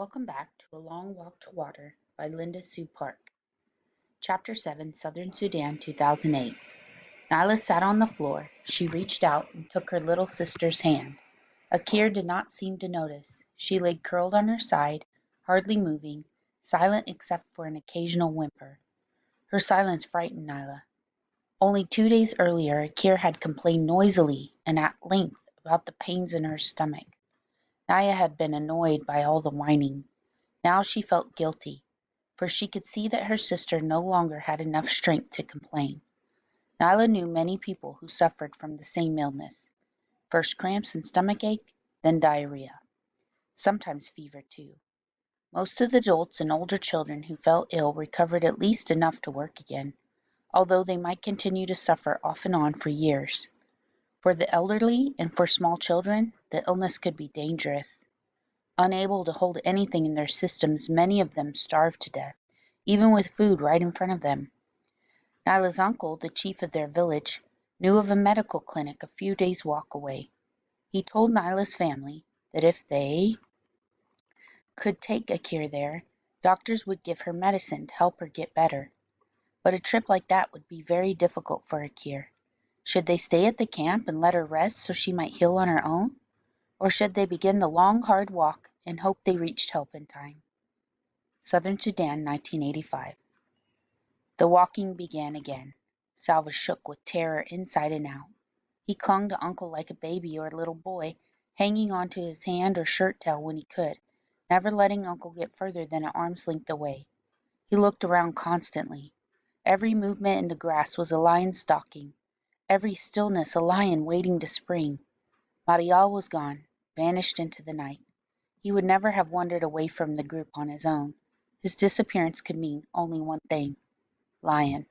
Welcome back to A Long Walk to Water by Linda Sue Park. Chapter 7, Southern Sudan, 2008. Nyla sat on the floor. She reached out and took her little sister's hand. Akir did not seem to notice. She lay curled on her side, hardly moving, silent except for an occasional whimper. Her silence frightened Nyla. Only 2 days earlier Akir had complained noisily and at length about the pains in her stomach. Naya had been annoyed by all the whining. Now she felt guilty, for she could see that her sister no longer had enough strength to complain. Nyla knew many people who suffered from the same illness, first cramps and stomachache, then diarrhea, sometimes fever too. Most of the adults and older children who fell ill recovered at least enough to work again, although they might continue to suffer off and on for years. For the elderly and for small children, the illness could be dangerous. Unable to hold anything in their systems, many of them starved to death, even with food right in front of them. Nyla's uncle, the chief of their village, knew of a medical clinic a few days' walk away. He told Nyla's family that if they could take Akir there, doctors would give her medicine to help her get better. But a trip like that would be very difficult for Akir. Should they stay at the camp and let her rest so she might heal on her own? Or should they begin the long, hard walk and hope they reached help in time? Southern Sudan, 1985. The walking began again. Salva shook with terror inside and out. He clung to Uncle like a baby or a little boy, hanging on to his hand or shirt tail when he could, never letting Uncle get further than an arm's length away. He looked around constantly. Every movement in the grass was a lion stalking, every stillness a lion waiting to spring. Marial was gone, vanished into the night. He would never have wandered away from the group on his own. His disappearance could mean only one thing: lion.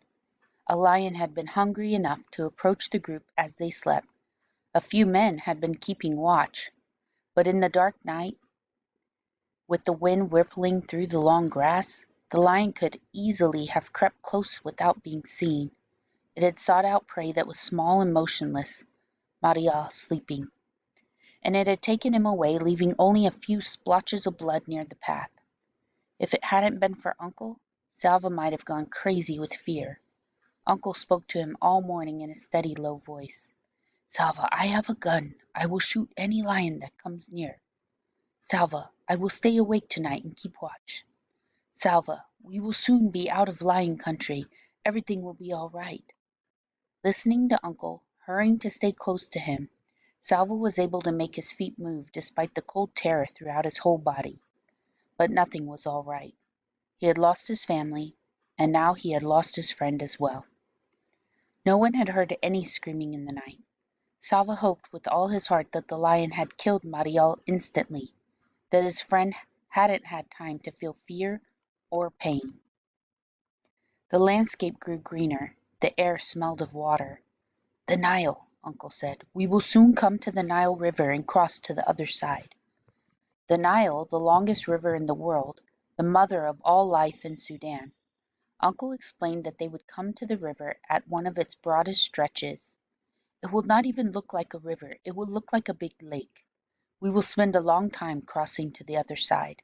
A lion had been hungry enough to approach the group as they slept. A few men had been keeping watch. But in the dark night, with the wind rippling through the long grass, the lion could easily have crept close without being seen. It had sought out prey that was small and motionless, Marial sleeping. And it had taken him away, leaving only a few splotches of blood near the path. If it hadn't been for Uncle, Salva might have gone crazy with fear. Uncle spoke to him all morning in a steady, low voice. "Salva, I have a gun. I will shoot any lion that comes near. Salva, I will stay awake tonight and keep watch. Salva, we will soon be out of lion country. Everything will be all right." Listening to Uncle, hurrying to stay close to him, Salva was able to make his feet move despite the cold terror throughout his whole body. But nothing was all right. He had lost his family, and now he had lost his friend as well. No one had heard any screaming in the night. Salva hoped with all his heart that the lion had killed Mariel instantly, that his friend hadn't had time to feel fear or pain. The landscape grew greener. The air smelled of water. "The Nile," Uncle said. "We will soon come to the Nile River and cross to the other side." The Nile, the longest river in the world, the mother of all life in Sudan. Uncle explained that they would come to the river at one of its broadest stretches. "It will not even look like a river, it will look like a big lake. We will spend a long time crossing to the other side."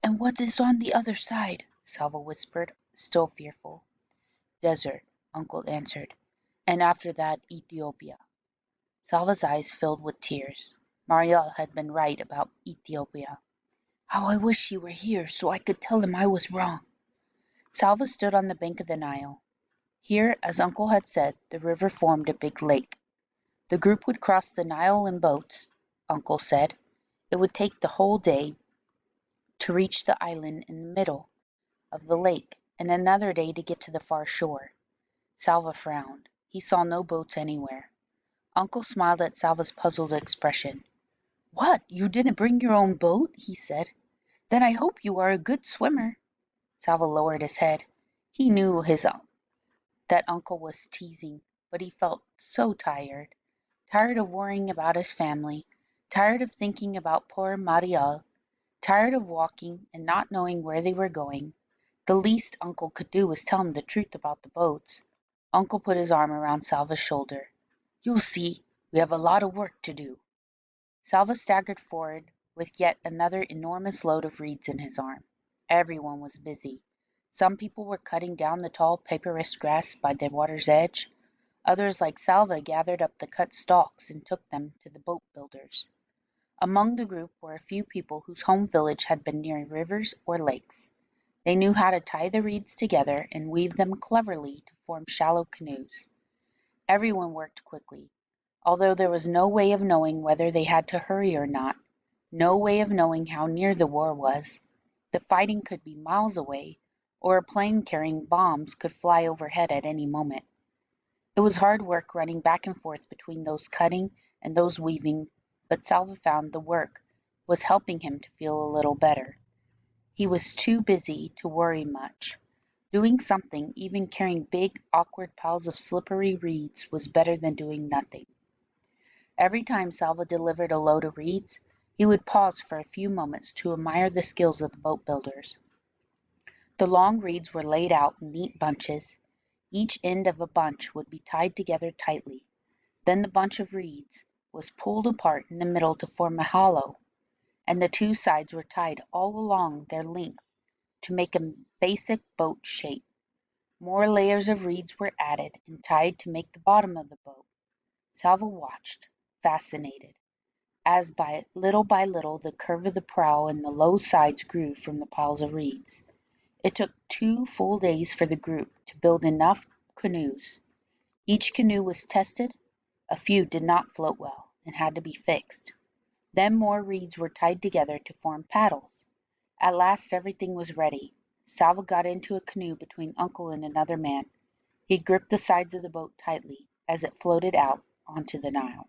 "And what is on the other side?" Salva whispered, still fearful. "Desert," Uncle answered. "And after that, Ethiopia." Salva's eyes filled with tears. Mariel had been right about Ethiopia. "How I wish he were here so I could tell him I was wrong." Salva stood on the bank of the Nile. Here, as Uncle had said, the river formed a big lake. The group would cross the Nile in boats, Uncle said. It would take the whole day to reach the island in the middle of the lake, and another day to get to the far shore. Salva frowned. He saw no boats anywhere. Uncle smiled at Salva's puzzled expression. "What, you didn't bring your own boat?" he said. "Then I hope you are a good swimmer." Salva lowered his head. He knew that Uncle was teasing, but he felt so tired. Tired of worrying about his family, tired of thinking about poor Mariel, tired of walking and not knowing where they were going. The least Uncle could do was tell him the truth about the boats. Uncle put his arm around Salva's shoulder. "You'll see, we have a lot of work to do." Salva staggered forward with yet another enormous load of reeds in his arm. Everyone was busy. Some people were cutting down the tall papyrus grass by the water's edge. Others, like Salva, gathered up the cut stalks and took them to the boat builders. Among the group were a few people whose home village had been near rivers or lakes. They knew how to tie the reeds together and weave them cleverly to form shallow canoes. Everyone worked quickly, although there was no way of knowing whether they had to hurry or not, no way of knowing how near the war was. The fighting could be miles away, or a plane carrying bombs could fly overhead at any moment. It was hard work running back and forth between those cutting and those weaving, but Salva found the work was helping him to feel a little better. He was too busy to worry much. Doing something, even carrying big, awkward piles of slippery reeds, was better than doing nothing. Every time Salva delivered a load of reeds, he would pause for a few moments to admire the skills of the boat builders. The long reeds were laid out in neat bunches. Each end of a bunch would be tied together tightly. Then the bunch of reeds was pulled apart in the middle to form a hollow, and the two sides were tied all along their length to make a basic boat shape. More layers of reeds were added and tied to make the bottom of the boat. Salva watched, fascinated, as by little the curve of the prow and the low sides grew from the piles of reeds. It took 2 full days for the group to build enough canoes. Each canoe was tested. A few did not float well and had to be fixed. Then more reeds were tied together to form paddles. At last everything was ready. Salva got into a canoe between Uncle and another man. He gripped the sides of the boat tightly as it floated out onto the Nile.